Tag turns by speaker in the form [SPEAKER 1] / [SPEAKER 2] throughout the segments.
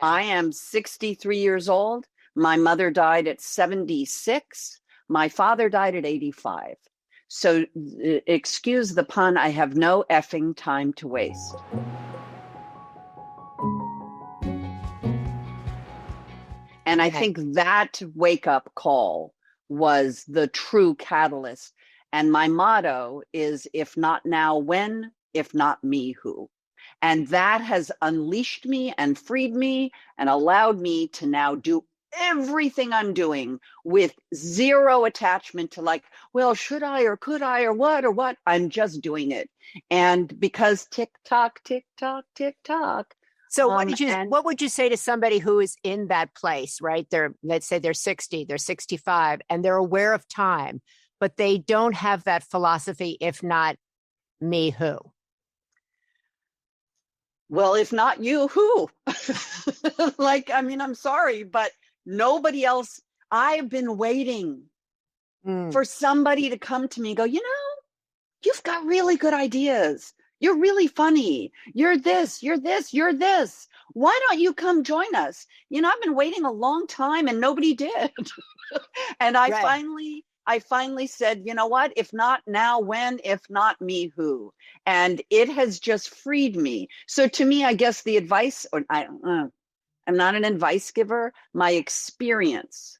[SPEAKER 1] I am 63 years old. My mother died at 76. My father died at 85. So excuse the pun, I have no effing time to waste. And I think that wake-up call was the true catalyst. And my motto is, if not now, when? If not me, who? And that has unleashed me and freed me and allowed me to now do everything I'm doing with zero attachment to like, well, should I or could I or what? I'm just doing it. And because tick tock, tick tock, tick tock.
[SPEAKER 2] So what would you say to somebody who is in that place, right? Let's say they're 60, they're 65, and they're aware of time, but they don't have that philosophy, if not me, who?
[SPEAKER 1] Well, if not you, who? I'm sorry, but nobody else. I've been waiting for somebody to come to me and go, you've got really good ideas. You're really funny. You're this, you're this, you're this. Why don't you come join us? I've been waiting a long time and nobody did. And I finally said, you know what? If not now, when? If not me, who? And it has just freed me. So to me, I guess the advice, I'm not an advice giver, my experience,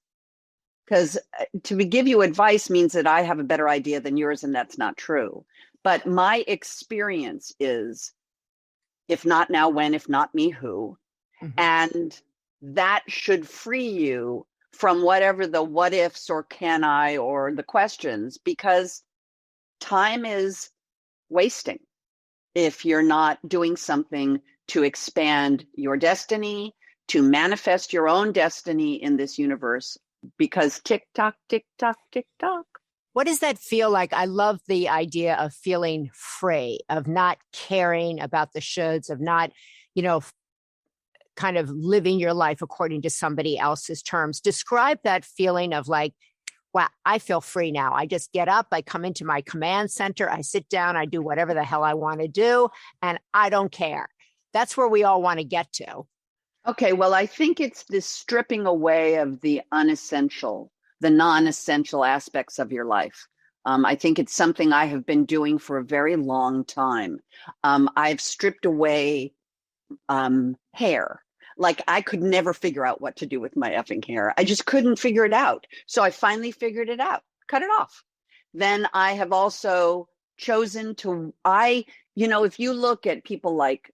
[SPEAKER 1] because to give you advice means that I have a better idea than yours, and that's not true. But my experience is, if not now, when? If not me, who? Mm-hmm. And that should free you from whatever the what ifs or can I or the questions, because time is wasting if you're not doing something to expand your destiny, to manifest your own destiny in this universe, because tick tock, tick tock, tick tock.
[SPEAKER 2] What does that feel like? I love the idea of feeling free, of not caring about the shoulds, of not, kind of living your life according to somebody else's terms. Describe that feeling of like, wow, I feel free now. I just get up, I come into my command center, I sit down, I do whatever the hell I want to do, and I don't care. That's where we all want to get to.
[SPEAKER 1] Okay, well, I think it's this stripping away of the unessential, the non-essential aspects of your life. I think it's something I have been doing for a very long time. I've stripped away hair. Like, I could never figure out what to do with my effing hair. I just couldn't figure it out. So I finally figured it out, cut it off. Then I have also chosen to, if you look at people like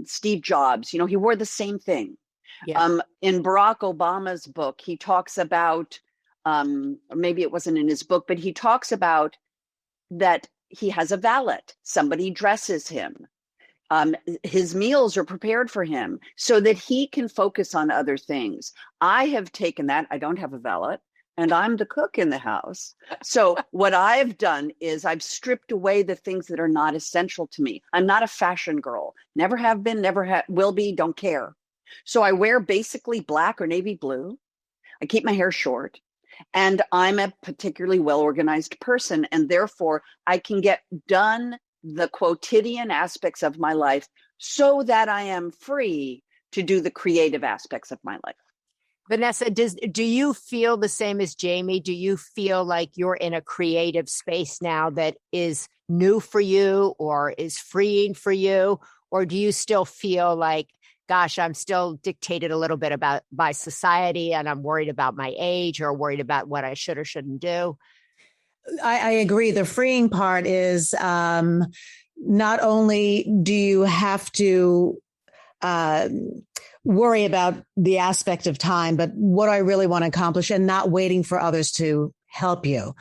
[SPEAKER 1] Steve Jobs, he wore the same thing. Yeah. In Barack Obama's book, he talks about, or maybe it wasn't in his book, but he talks about that he has a valet. Somebody dresses him. His meals are prepared for him so that he can focus on other things. I have taken that. I don't have a valet, and I'm the cook in the house. So what I've done is I've stripped away the things that are not essential to me. I'm not a fashion girl. Never have been, never will be, don't care. So I wear basically black or navy blue. I keep my hair short. And I'm a particularly well-organized person. And therefore, I can get done the quotidian aspects of my life so that I am free to do the creative aspects of my life.
[SPEAKER 2] Vanessa, do you feel the same as Jamie? Do you feel like you're in a creative space now that is new for you or is freeing for you? Or do you still feel like, gosh, I'm still dictated a little bit by society and I'm worried about my age or worried about what I should or shouldn't do?
[SPEAKER 3] I agree. The freeing part is not only do you have to worry about the aspect of time, but what I really want to accomplish and not waiting for others to help you.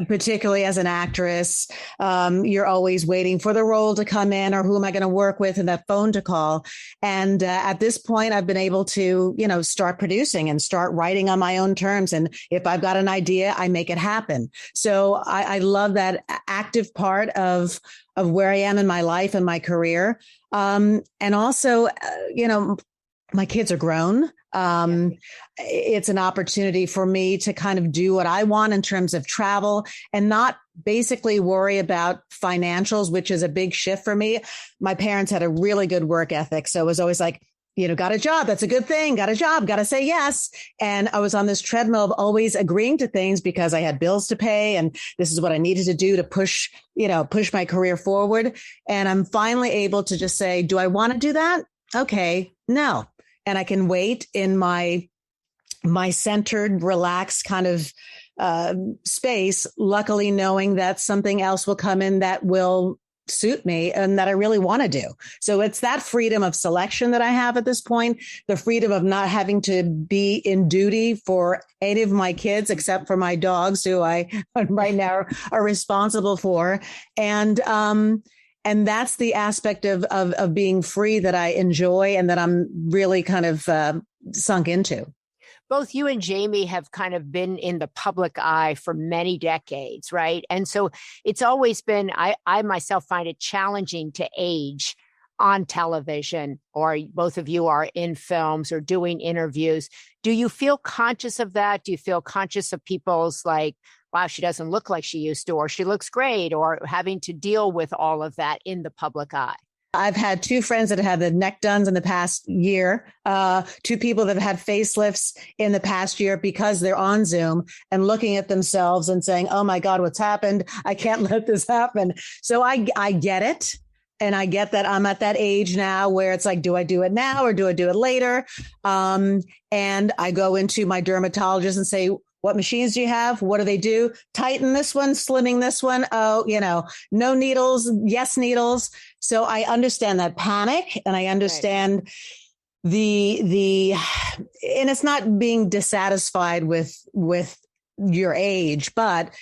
[SPEAKER 3] Particularly as an actress, you're always waiting for the role to come in or who am I going to work with and that phone to call. And at this point, I've been able to, start producing and start writing on my own terms. And if I've got an idea, I make it happen. So I love that active part of where I am in my life and my career. And also, my kids are grown. It's an opportunity for me to kind of do what I want in terms of travel and not basically worry about financials, which is a big shift for me. My parents had a really good work ethic. So it was always like, got a job. That's a good thing. Got a job. Got to say yes. And I was on this treadmill of always agreeing to things because I had bills to pay. And this is what I needed to do to push my career forward. And I'm finally able to just say, do I want to do that? Okay, no. And I can wait in my centered, relaxed kind of space, luckily knowing that something else will come in that will suit me and that I really want to do. So it's that freedom of selection that I have at this point, the freedom of not having to be in duty for any of my kids, except for my dogs, who I right now are responsible for. And that's the aspect of being free that I enjoy and that I'm really kind of sunk into.
[SPEAKER 2] Both you and Jamie have kind of been in the public eye for many decades, right? And so it's always been, I myself find it challenging to age on television, or both of you are in films or doing interviews. Do you feel conscious of that? Do you feel conscious of people's like, wow, she doesn't look like she used to, or she looks great, or having to deal with all of that in the public eye?
[SPEAKER 3] I've had two friends that have had the neck dones in the past year, two people that have had facelifts in the past year because they're on Zoom and looking at themselves and saying, oh my God, what's happened? I can't let this happen. So I get it. And I get that I'm at that age now where it's like, do I do it now or do I do it later? And I go into my dermatologist and say, what machines do you have? What do they do? Tighten this one, slimming this one. Oh, no needles. Yes, needles. So I understand that panic, and I understand the, and it's not being dissatisfied with your age, but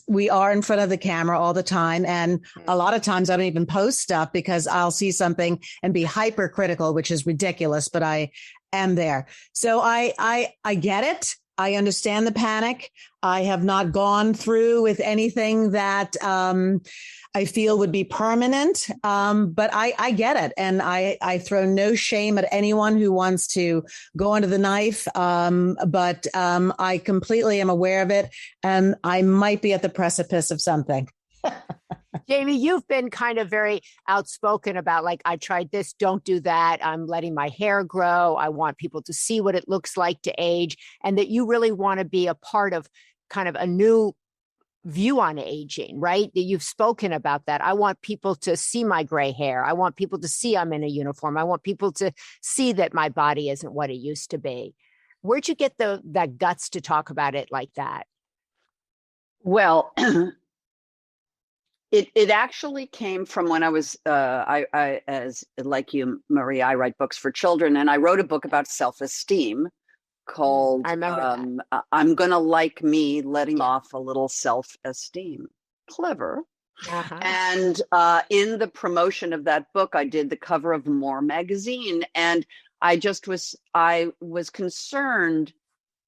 [SPEAKER 3] we are in front of the camera all the time. And a lot of times I don't even post stuff because I'll see something and be hypercritical, which is ridiculous, but I am there. So I get it. I understand the panic. I have not gone through with anything that I feel would be permanent, but I get it. And I throw no shame at anyone who wants to go under the knife, but I completely am aware of it, and I might be at the precipice of something.
[SPEAKER 2] Jamie, you've been kind of very outspoken about, like, I tried this, don't do that. I'm letting my hair grow. I want people to see what it looks like to age, and that you really want to be a part of kind of a new view on aging, right? That you've spoken about that. I want people to see my gray hair. I want people to see I'm in a uniform. I want people to see that my body isn't what it used to be. Where'd you get that guts to talk about it like that?
[SPEAKER 1] Well, It actually came from when I was I as like you, Marie, I write books for children, and I wrote a book about self-esteem called
[SPEAKER 2] I remember
[SPEAKER 1] I'm Gonna Like Me, Letting Off a Little Self-Esteem. Clever.
[SPEAKER 2] Uh-huh.
[SPEAKER 1] And in the promotion of that book, I did the cover of More magazine, and I was concerned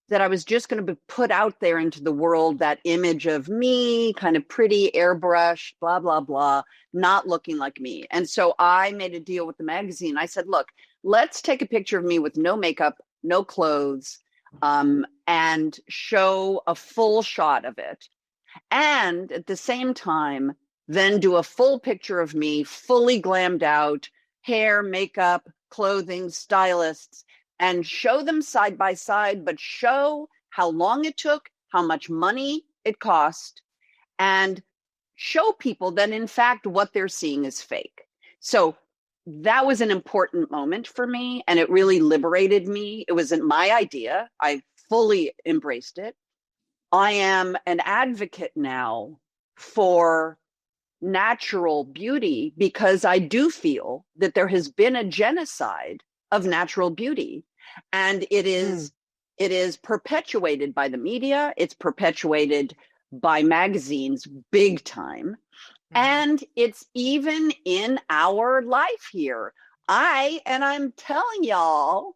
[SPEAKER 1] that I was just going to be put out there into the world, that image of me, kind of pretty, airbrush, blah, blah, blah, not looking like me. And so I made a deal with the magazine. I said, look, let's take a picture of me with no makeup, no clothes, and show a full shot of it. And at the same time, then do a full picture of me, fully glammed out, hair, makeup, clothing, stylists, and show them side by side, but show how long it took, how much money it cost, and show people that, in fact, what they're seeing is fake. So that was an important moment for me, and it really liberated me. It wasn't my idea. I fully embraced it. I am an advocate now for natural beauty because I do feel that there has been a genocide of natural beauty. And it is perpetuated by the media. It's perpetuated by magazines big time. And it's even in our life here. I'm telling y'all,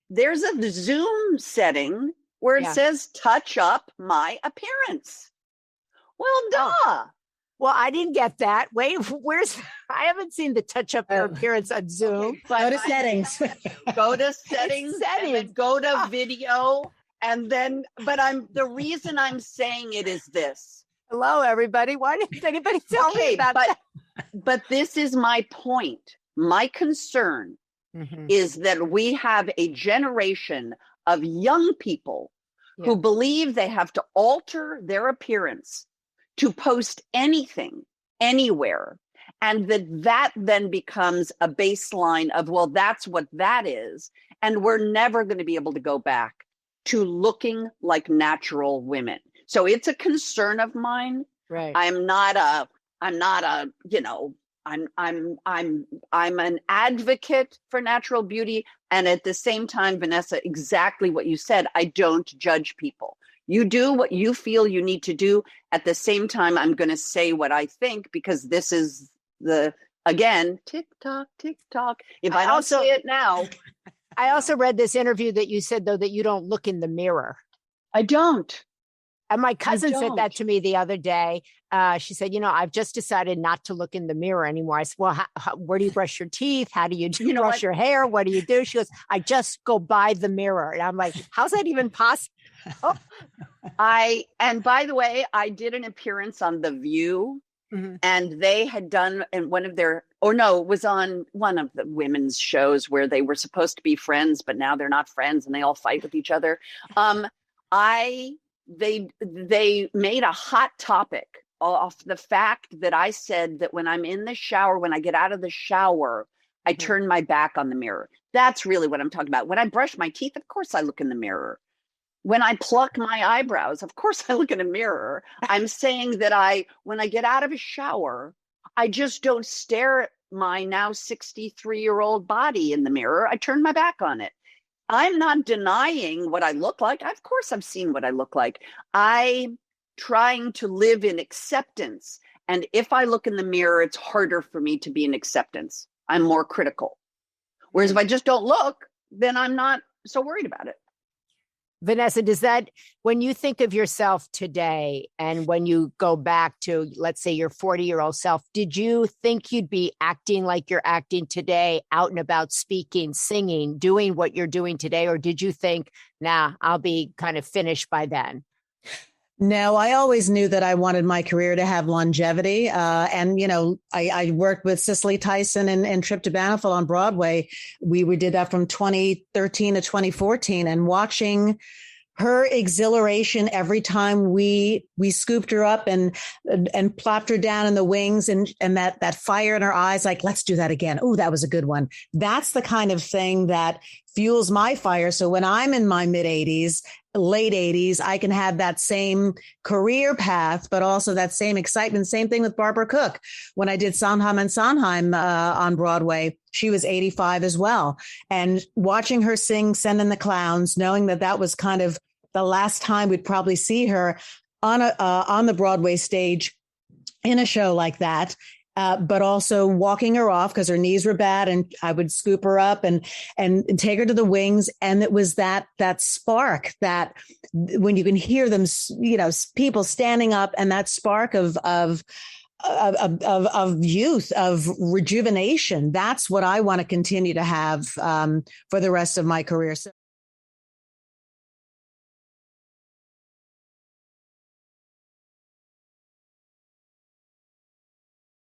[SPEAKER 1] there's a Zoom setting where it says touch up my appearance. Well, duh.
[SPEAKER 2] Well, I didn't get that. Wait, I haven't seen the touch up your appearance on Zoom.
[SPEAKER 3] Go to settings.
[SPEAKER 1] Go to settings. And then go to video. And then, the reason I'm saying it is this.
[SPEAKER 2] Hello, everybody. Why didn't anybody tell me about that?
[SPEAKER 1] But this is my point. My concern
[SPEAKER 2] Mm-hmm.
[SPEAKER 1] is that we have a generation of young people who believe they have to alter their appearance to post anything, anywhere. And that then becomes a baseline of, well, that's what that is. And we're never going to be able to go back to looking like natural women. So it's a concern of mine.
[SPEAKER 2] Right.
[SPEAKER 1] I'm not a, you know, I'm an advocate for natural beauty. And at the same time, Vanessa, exactly what you said, I don't judge people. You do what you feel you need to do. At the same time, I'm going to say what I think, because this is again, tick tock, tick tock. If I don't say it now.
[SPEAKER 2] I also read this interview that you said, though, that you don't look in the mirror.
[SPEAKER 1] I don't.
[SPEAKER 2] And my cousin said that to me the other day. She said, I've just decided not to look in the mirror anymore. I said, well, where do you brush your teeth? How do you brush your hair? What do you do? She goes, I just go by the mirror. And I'm like, how's that even possible? Oh.
[SPEAKER 1] And by the way, I did an appearance on The View, and they had done in one of their, it was on one of the women's shows where they were supposed to be friends, but now they're not friends and they all fight with each other. They made a hot topic off the fact that I said that when I'm in the shower, when I get out of the shower, I turn my back on the mirror. That's really what I'm talking about. When I brush my teeth, of course I look in the mirror. When I pluck my eyebrows, of course I look in a mirror. I'm saying that when I get out of a shower, I just don't stare at my now 63-year-old body in the mirror. I turn my back on it. I'm not denying what I look like. Of course, I've seen what I look like. I'm trying to live in acceptance. And if I look in the mirror, it's harder for me to be in acceptance. I'm more critical. Whereas if I just don't look, then I'm not so worried about it.
[SPEAKER 2] Vanessa, when you think of yourself today and when you go back to, let's say, your 40-year-old self, did you think you'd be acting like you're acting today, out and about, speaking, singing, doing what you're doing today? Or did you think, nah, I'll be kind of finished by then?
[SPEAKER 3] No, I always knew that I wanted my career to have longevity. I worked with Cicely Tyson and Trip to Banfield on Broadway. We did that from 2013 to 2014, and watching her exhilaration every time we scooped her up and plopped her down in the wings, and that fire in her eyes, like, let's do that again. Oh, that was a good one. That's the kind of thing that fuels my fire. So when I'm in my mid-80s, late 80s, I can have that same career path, but also that same excitement. Same thing with Barbara Cook. When I did Sondheim and Sondheim on Broadway, she was 85 as well. And watching her sing Send in the Clowns, knowing that was kind of the last time we'd probably see her on the Broadway stage in a show like that. But also walking her off because her knees were bad, and I would scoop her up and take her to the wings. And it was that spark that when you can hear them, people standing up, and that spark of youth, of rejuvenation. That's what I want to continue to have for the rest of my career. So